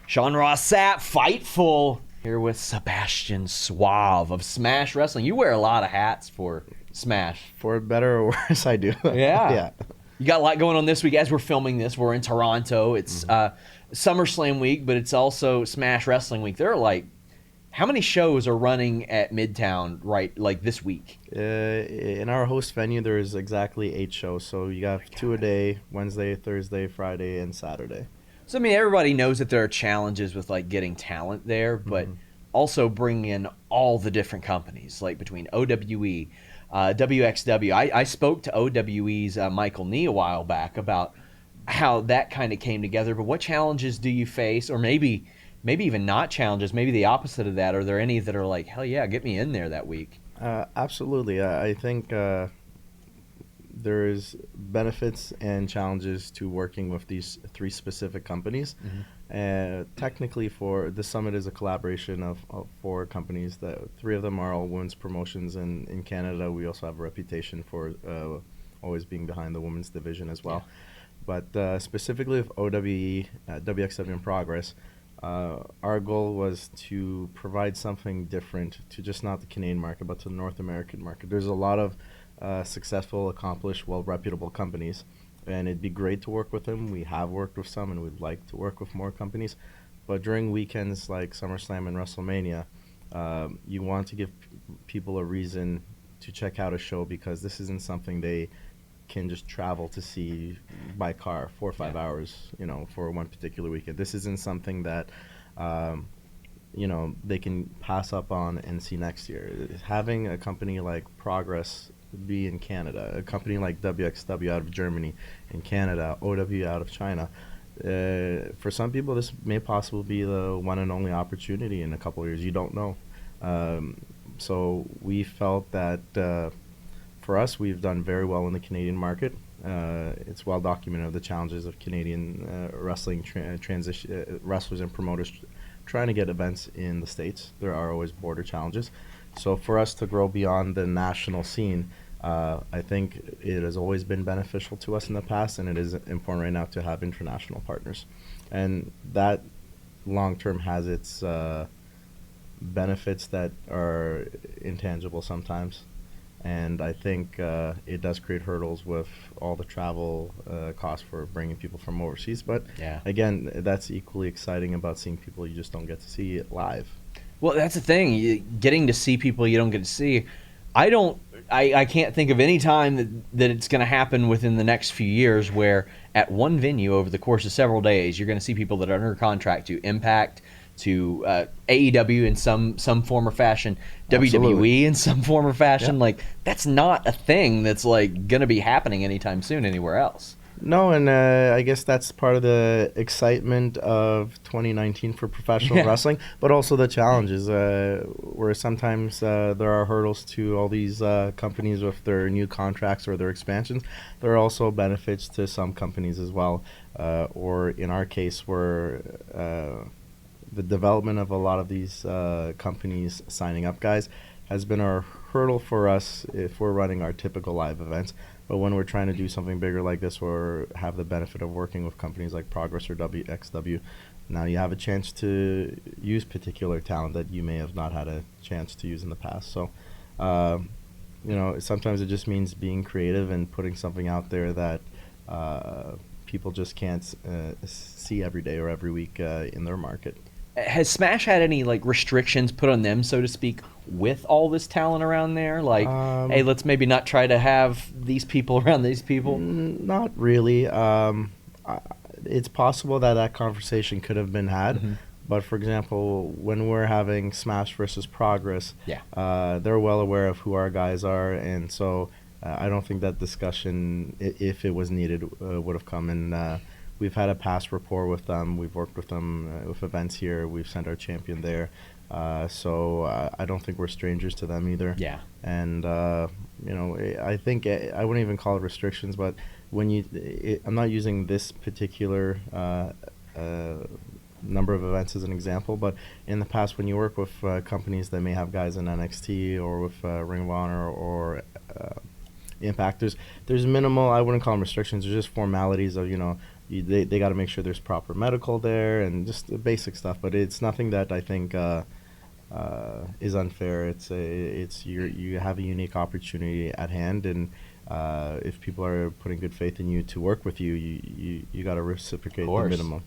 Sean Ross Sapp, Fightful, here with Sebastian Suave of Smash Wrestling. You wear a lot of hats for Smash. For better or worse, I do. Yeah. Yeah. You got a lot going on this week. As we're filming this, we're in Toronto. It's Summerslam week, but it's also Smash Wrestling week. There are like, how many shows are running at Midtown like this week? In our host venue, there's exactly 8 shows. So you got 2 a day: Wednesday, Thursday, Friday, and Saturday. So I mean, everybody knows that there are challenges with like getting talent there, but also bringing in all the different companies, like between OWE, WXW. I spoke to OWE's Michael Nee a while back about how that kind of came together. But what challenges do you face, or maybe even not challenges, maybe the opposite of that? Are there any that are like, hell yeah, get me in there that week? Absolutely. I think there's benefits and challenges to working with these 3 specific companies. Technically, for the summit is a collaboration of 4 companies. 3 of them are all women's promotions, and in Canada we also have a reputation for always being behind the women's division as well. Yeah. But specifically with OWE, WXW in Progress, our goal was to provide something different to just not the Canadian market, but to the North American market. There's a lot of successful, accomplished, well-reputable companies, and it'd be great to work with them. We have worked with some, and we'd like to work with more companies. But during weekends like SummerSlam and WrestleMania, you want to give people a reason to check out a show, because this isn't something they can just travel to see by car 4 or 5 hours, for one particular weekend. This isn't something that they can pass up on and see next year. Having a company like Progress be in Canada, a company like WXW out of Germany in Canada, OW out of China, for some people this may possibly be the one and only opportunity in a couple of years. You don't know. So we felt that for us, we've done very well in the Canadian market. It's well documented the challenges of Canadian wrestling wrestlers and promoters trying to get events in the States. There are always border challenges. So for us to grow beyond the national scene, I think it has always been beneficial to us in the past, and it is important right now to have international partners. And that long-term has its benefits that are intangible sometimes. And I think it does create hurdles with all the travel costs for bringing people from overseas. But again, that's equally exciting about seeing people you just don't get to see it live. Well, that's the thing. Getting to see people you don't get to see. I can't think of any time that it's going to happen within the next few years where at one venue over the course of several days, you're going to see people that are under contract to Impact, to AEW in some form or fashion, Absolutely. WWE in some form or fashion. Like, that's not a thing that's like going to be happening anytime soon anywhere else. No, and I guess that's part of the excitement of 2019 for professional wrestling, but also the challenges, where sometimes there are hurdles to all these companies with their new contracts or their expansions. There are also benefits to some companies as well, or in our case, where the development of a lot of these companies signing up guys has been a hurdle for us if we're running our typical live events. But when we're trying to do something bigger like this, or have the benefit of working with companies like Progress or WXW, now you have a chance to use particular talent that you may have not had a chance to use in the past. So, sometimes it just means being creative and putting something out there that people just can't see every day or every week in their market. Has Smash had any like restrictions put on them, so to speak, with all this talent around there? Like, hey, let's maybe not try to have these people around these people? Not really. It's possible that conversation could have been had. But for example, when we're having Smash versus Progress, they're well aware of who our guys are, and so I don't think that discussion, if it was needed, would have come in. We've had a past rapport with them. We've worked with them with events here. We've sent our champion there. So I don't think we're strangers to them either. Yeah. And, I think I wouldn't even call it restrictions, but when I'm not using this particular number of events as an example, but in the past when you work with companies that may have guys in NXT or with Ring of Honor or Impact, there's minimal, I wouldn't call them restrictions, there's just formalities of, they got to make sure there's proper medical there and just the basic stuff. But it's nothing that I think is unfair. It's you have a unique opportunity at hand, and if people are putting good faith in you to work with you, you got to reciprocate the minimum.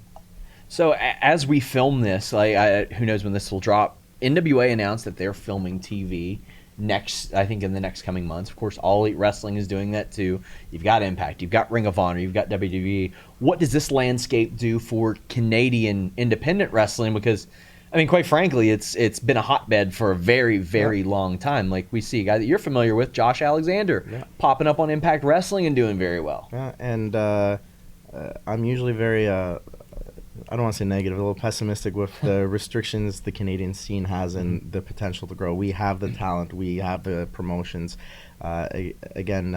So as we film this, like who knows when this will drop? NWA announced that they're filming TV next, I think in the next coming months. Of course, All Elite Wrestling is doing that too. You've got Impact, you've got Ring of Honor, you've got WWE. What does this landscape do for Canadian independent wrestling? Because I mean, quite frankly, it's been a hotbed for a very, very long time. Like we see a guy that you're familiar with, Josh Alexander, popping up on Impact Wrestling and doing very well. Yeah, and I'm usually very I don't want to say negative, a little pessimistic with the restrictions the Canadian scene has and the potential to grow. We have the talent, we have the promotions. Again,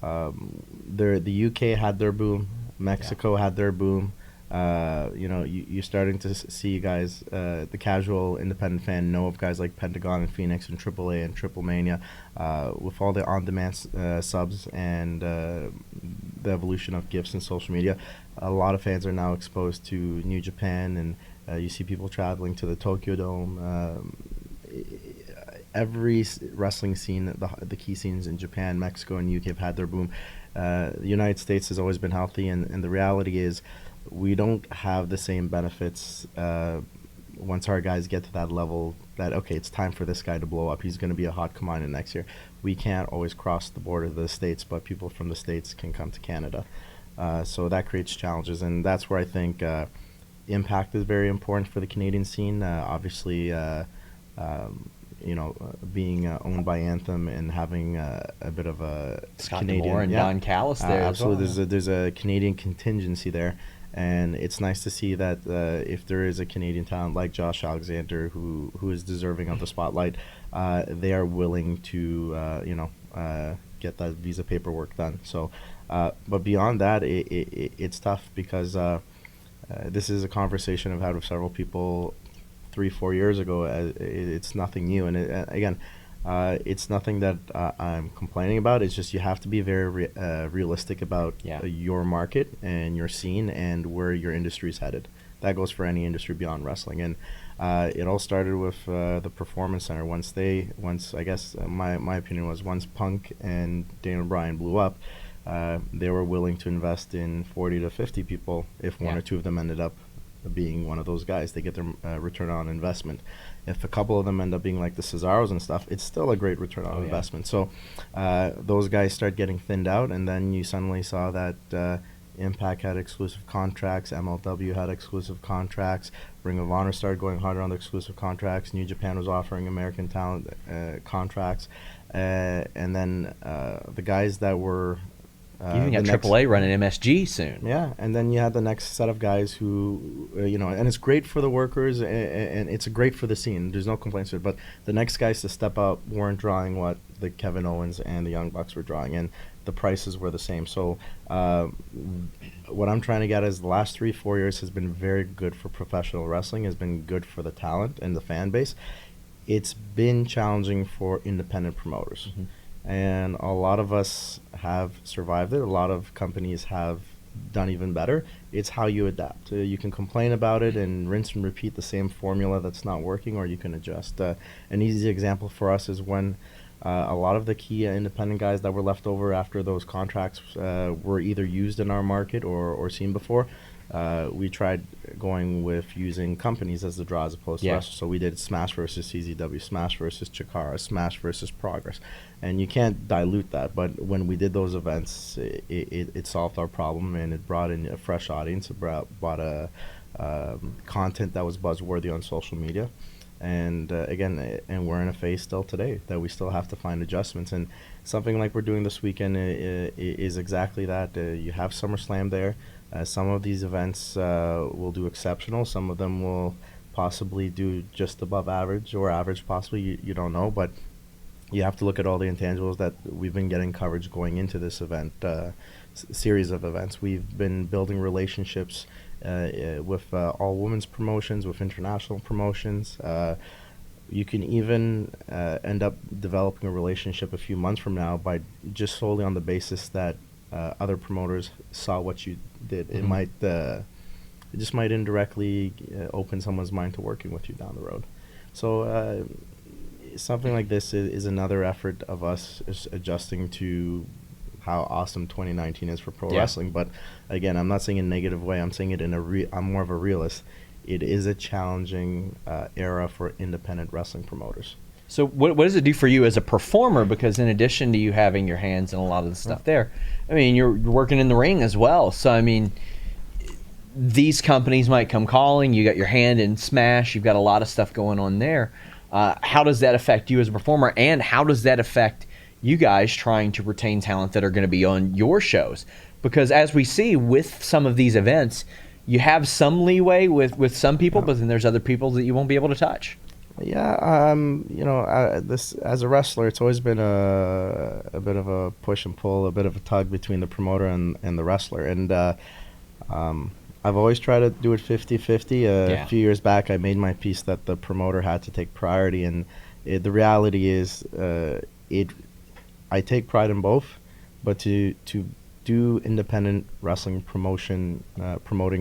the UK had their boom, Mexico had their boom. You're starting to see guys, the casual independent fan know of guys like Pentagon and Phoenix and AAA and Triple Mania, with all the on-demand subs and the evolution of GIFs and social media. A lot of fans are now exposed to New Japan, and you see people traveling to the Tokyo Dome. Every wrestling scene, the key scenes in Japan, Mexico, and UK have had their boom. The United States has always been healthy, and the reality is we don't have the same benefits once our guys get to that level that, okay, it's time for this guy to blow up. He's going to be a hot commodity next year. We can't always cross the border to the States, but people from the States can come to Canada. So that creates challenges, and that's where I think Impact is very important for the Canadian scene. Obviously, being owned by Anthem and having a bit of a Scott Canadian D'Amore and Don Callis there. Absolutely, as well. there's a Canadian contingency there, and it's nice to see that if there is a Canadian talent like Josh Alexander who is deserving of the spotlight, they are willing to get that visa paperwork done. So, but beyond that, it's tough because this is a conversation I've had with several people 3-4 years ago. It's nothing new, and again, it's nothing that I'm complaining about. It's just you have to be very realistic about your market and your scene and where your industry is headed. That goes for any industry beyond wrestling, and it all started with the Performance Center. Once I guess my opinion was once Punk and Daniel Bryan blew up, they were willing to invest in 40 to 50 people if one or two of them ended up being one of those guys. They get their return on investment. If a couple of them end up being like the Cesaros and stuff, it's still a great return on investment. So those guys start getting thinned out, and then you suddenly saw that Impact had exclusive contracts, MLW had exclusive contracts, Ring of Honor started going harder on the exclusive contracts, New Japan was offering American talent contracts, and then the guys that were you even got AAA running MSG soon. Yeah, and then you had the next set of guys who, and it's great for the workers, and it's great for the scene. There's no complaints to it. But the next guys to step up weren't drawing what the Kevin Owens and the Young Bucks were drawing, and the prices were the same. So what I'm trying to get is the last 3-4 years has been very good for professional wrestling, has been good for the talent and the fan base. It's been challenging for independent promoters. Mm-hmm. And a lot of us have survived it. A lot of companies have done even better. It's how you adapt. You can complain about it and rinse and repeat the same formula that's not working, or you can adjust. An easy example for us is when a lot of the key independent guys that were left over after those contracts were either used in our market or seen before. We tried going with using companies as the draw as opposed to us. So we did Smash versus CZW, Smash versus Chikara, Smash versus Progress. And you can't dilute that. But when we did those events, it solved our problem, and it brought in a fresh audience. It brought a content that was buzzworthy on social media. And again, and we're in a phase still today that we still have to find adjustments. And something like we're doing this weekend is exactly that. You have SummerSlam there. Some of these events will do exceptional. Some of them will possibly do just above average or average possibly. You don't know, but you have to look at all the intangibles that we've been getting coverage going into this event, series of events. We've been building relationships with all women's promotions, with international promotions. You can even end up developing a relationship a few months from now by just solely on the basis that other promoters saw what you did, it might it just might indirectly open someone's mind to working with you down the road. So something like this is another effort of us adjusting to how awesome 2019 is for pro wrestling. But again, I'm not saying in a negative way. I'm saying it in I'm more of a realist. It is a challenging era for independent wrestling promoters. So what does it do for you as a performer? Because in addition to you having your hands in a lot of the stuff there, I mean, you're working in the ring as well. So, I mean, these companies might come calling. You got your hand in Smash. You've got a lot of stuff going on there. How does that affect you as a performer? And how does that affect you guys trying to retain talent that are going to be on your shows? Because as we see with some of these events, you have some leeway with some people, but then there's other people that you won't be able to touch. Yeah, this as a wrestler, it's always been a bit of a push and pull, a bit of a tug between the promoter and the wrestler. And I've always tried to do it 50-50. A few years back, I made my peace that the promoter had to take priority. And the reality is, I take pride in both, but to do independent wrestling promoting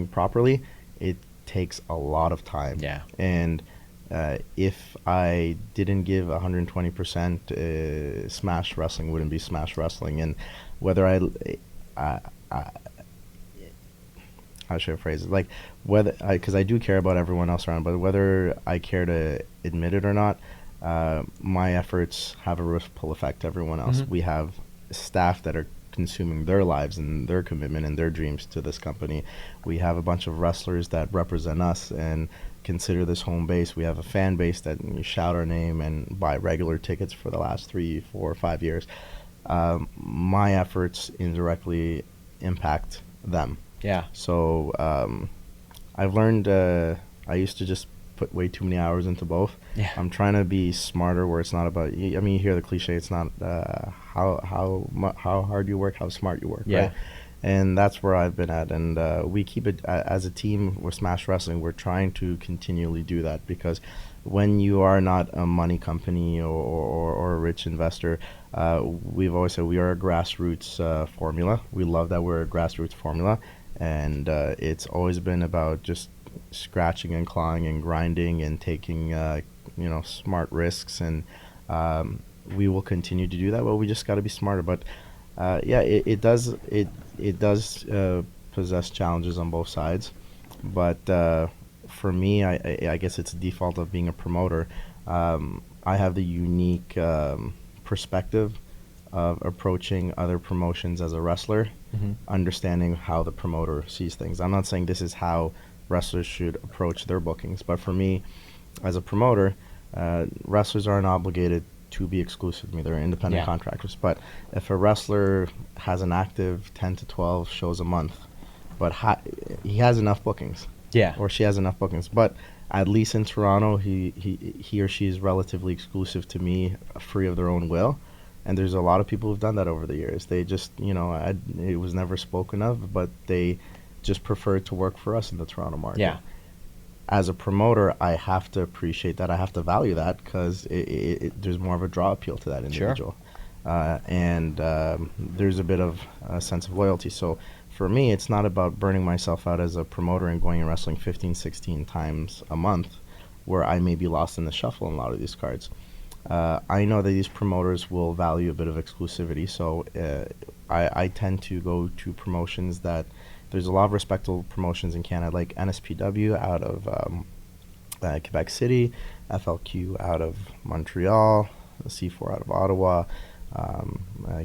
properly, it takes a lot of time. Yeah. And if I didn't give 120%, Smash Wrestling wouldn't be Smash Wrestling. And whether how should I phrase it? Like, whether because I do care about everyone else around, but whether I care to admit it or not, my efforts have a ripple effect to everyone else. We have staff that are consuming their lives and their commitment and their dreams to this company. We have a bunch of wrestlers that represent us and consider this home base. We have a fan base that shout our name and buy regular tickets for the last 3, 4, 5 years. My efforts indirectly impact them. Yeah. So I've learned I used to just put way too many hours into both. Yeah. I'm trying to be smarter where it's not about, I mean, you hear the cliche, it's not how hard you work, how smart you work, right? And that's where I've been at. And we keep it, as a team with Smash Wrestling, we're trying to continually do that, because when you are not a money company or a rich investor, we've always said we are a grassroots formula. We love that we're a grassroots formula. And it's always been about just scratching and clawing and grinding and taking smart risks, and we will continue to do that. But we just got to be smarter. But it does possess challenges on both sides. But for me, I guess it's a default of being a promoter. I have the unique perspective of approaching other promotions as a wrestler, understanding how the promoter sees things. I'm not saying this is how wrestlers should approach their bookings, but for me, as a promoter, wrestlers aren't obligated to be exclusive to me. They're independent contractors. But if a wrestler has an active 10 to 12 shows a month, but he has enough bookings, or she has enough bookings, but at least in Toronto, he or she is relatively exclusive to me, free of their own will. And there's a lot of people who've done that over the years. They just, it was never spoken of, but they just prefer to work for us in the Toronto market. Yeah. As a promoter, I have to appreciate that. I have to value that, because there's more of a draw appeal to that individual. Sure. And there's a bit of a sense of loyalty. So for me, it's not about burning myself out as a promoter and going and wrestling 15, 16 times a month, where I may be lost in the shuffle in a lot of these cards. I know that these promoters will value a bit of exclusivity, so I tend to go to promotions that there's a lot of respectable promotions in Canada, like NSPW out of Quebec City, FLQ out of Montreal, C4 out of Ottawa,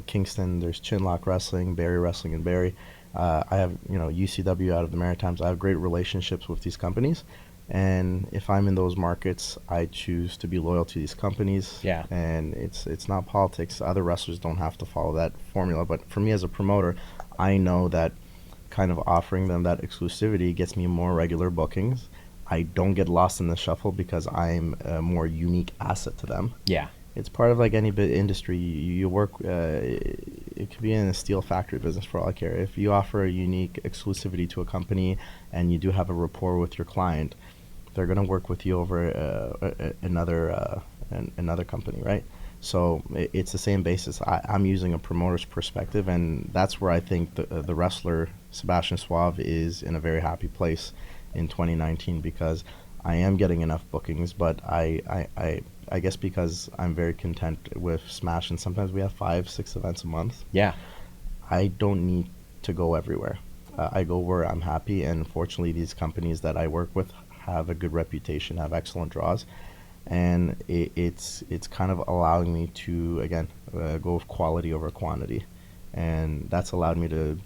Kingston. There's Chinlock Wrestling, Barrie Wrestling in Barrie. I have UCW out of the Maritimes. I have great relationships with these companies. And if I'm in those markets, I choose to be loyal to these companies. Yeah. And it's not politics. Other wrestlers don't have to follow that formula. But for me as a promoter, I know that kind of offering them that exclusivity gets me more regular bookings. I don't get lost in the shuffle because I'm a more unique asset to them. Yeah. It's part of like any industry. You work, it could be in a steel factory business for all I care. If you offer a unique exclusivity to a company and you do have a rapport with your client, they're going to work with you over another company, right? So it's the same basis. I'm using a promoter's perspective, and that's where I think the wrestler Sebastian Suave is in a very happy place in 2019, because I am getting enough bookings, but I guess because I'm very content with Smash, and sometimes we have 5-6 events a month. Yeah. I don't need to go everywhere. I go where I'm happy, and fortunately, these companies that I work with have a good reputation, have excellent draws, and it's kind of allowing me to again go with quality over quantity, and that's allowed me to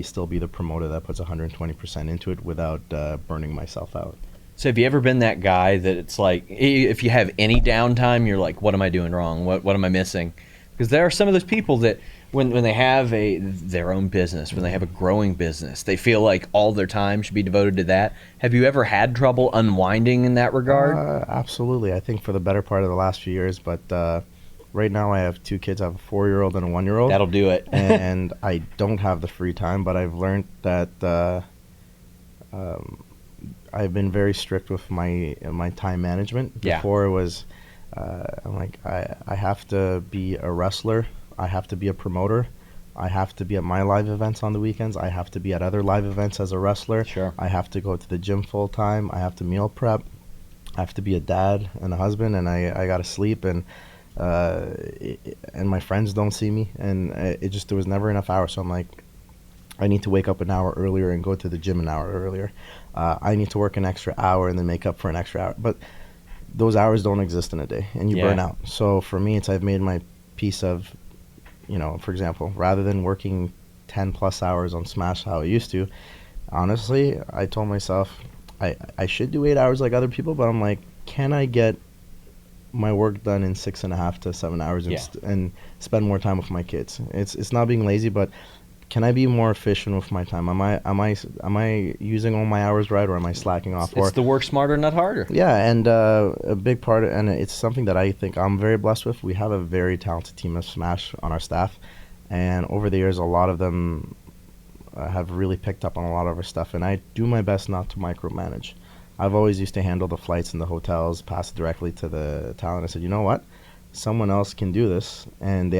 still be the promoter that puts 120% into it without burning myself out. So have you ever been that guy that it's like, if you have any downtime, you're like, what am I doing wrong? What am I missing? Because there are some of those people that when they have their own business, when they have a growing business, they feel like all their time should be devoted to that. Have you ever had trouble unwinding in that regard? Absolutely. I think for the better part of the last few years, but right now I have 2 kids. I have a 4-year-old and a 1-year-old. That'll do it. And I don't have the free time, but I've learned that I've been very strict with my time management. Yeah. Before it was, I'm like, I have to be a wrestler. I have to be a promoter. I have to be at my live events on the weekends. I have to be at other live events as a wrestler. Sure. I have to go to the gym full time. I have to meal prep. I have to be a dad and a husband, and I got to sleep, and my friends don't see me, and there was never enough hours. So I'm like, I need to wake up an hour earlier and go to the gym an hour earlier. I need to work an extra hour and then make up for an extra hour. But those hours don't exist in a day, and you burn out. So for me, I've made my piece of, for example, rather than working 10 plus hours on Smash how I used to, honestly, I told myself I should do 8 hours like other people, but I'm like, can I get my work done in 6.5 to 7 hours and spend more time with my kids? It's not being lazy, but can I be more efficient with my time? Am I using all my hours right, or am I slacking off? It's the work smarter, not harder. Yeah, and a big part, and it's something that I think I'm very blessed with. We have a very talented team of Smash on our staff, and over the years, a lot of them have really picked up on a lot of our stuff, and I do my best not to micromanage. I've always used to handle the flights and the hotels, pass it directly to the talent. I said, you know what? Someone else can do this, and we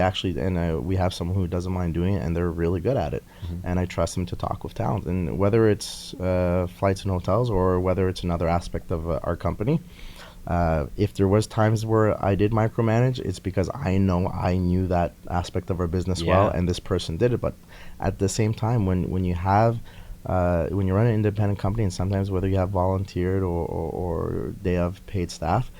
have someone who doesn't mind doing it, and they're really good at it. Mm-hmm. And I trust them to talk with talent, and whether it's flights and hotels or whether it's another aspect of our company. If there was times where I did micromanage, it's because I knew that aspect of our business well, and this person did it. But at the same time, when you run an independent company, and sometimes whether you have volunteered or they have paid staff,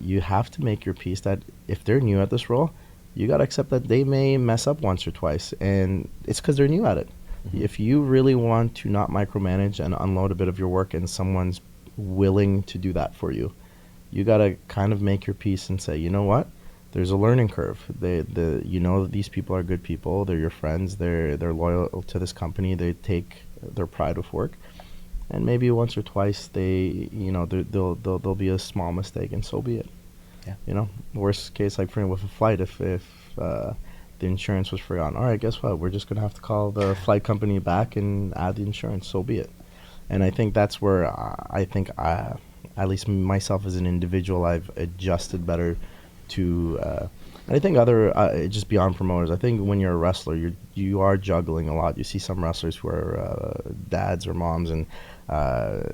you have to make your peace that if they're new at this role, you got to accept that they may mess up once or twice, and it's because they're new at it. Mm-hmm. If you really want to not micromanage and unload a bit of your work, and someone's willing to do that for you, you got to kind of make your peace and say, you know what? There's a learning curve. These people are good people. They're your friends. They're loyal to this company. They take their pride with work. And maybe once or twice there'll be a small mistake, and so be it. Yeah. Worst case, like for with a flight, if the insurance was forgotten, all right, guess what? We're just gonna have to call the flight company back and add the insurance. So be it. And I think that's where at least myself as an individual, I've adjusted better to. And I think just beyond promoters, I think when you're a wrestler, you are juggling a lot. You see some wrestlers who are dads or moms, and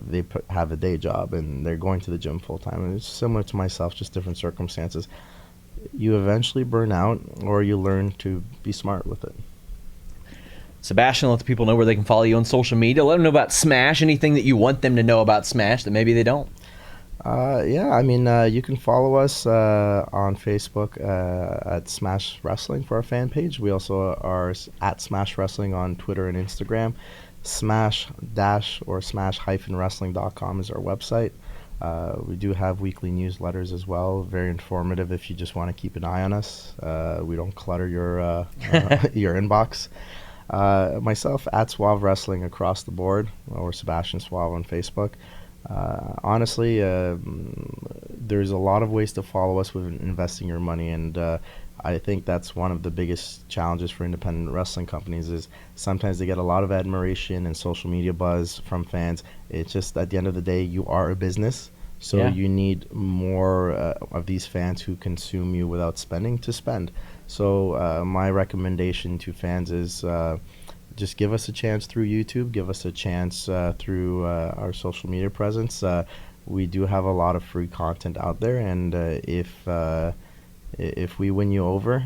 they have a day job and they're going to the gym full time. And it's similar to myself, just different circumstances. You eventually burn out, or you learn to be smart with it. Sebastian, let the people know where they can follow you on social media. Let them know about Smash, anything that you want them to know about Smash that maybe they don't. You can follow us on Facebook at Smash Wrestling for our fan page. We also are at Smash Wrestling on Twitter and Instagram. Smash-wrestling.com is our website. We do have weekly newsletters as well, very informative if you just want to keep an eye on us. We don't clutter your your inbox. Myself, at Suave Wrestling across the board, or Sebastian Suave on Facebook. Honestly, there's a lot of ways to follow us with investing your money, and I think that's one of the biggest challenges for independent wrestling companies is sometimes they get a lot of admiration and social media buzz from fans. It's just at the end of the day, you are a business, So Yeah. you need more of these fans who consume you without spending to spend. So my recommendation to fans is just give us a chance through YouTube, give us a chance through our social media presence. We do have a lot of free content out there, and if we win you over,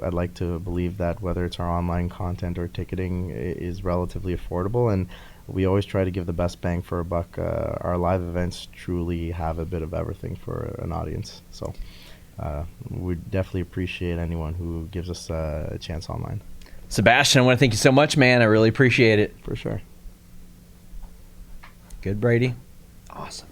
I'd like to believe that whether it's our online content or ticketing is relatively affordable, and we always try to give the best bang for a buck. Our live events truly have a bit of everything for an audience, so we definitely appreciate anyone who gives us a chance online. Sebastian, I want to thank you so much, man. I really appreciate it. For sure. Good, Brady. Awesome.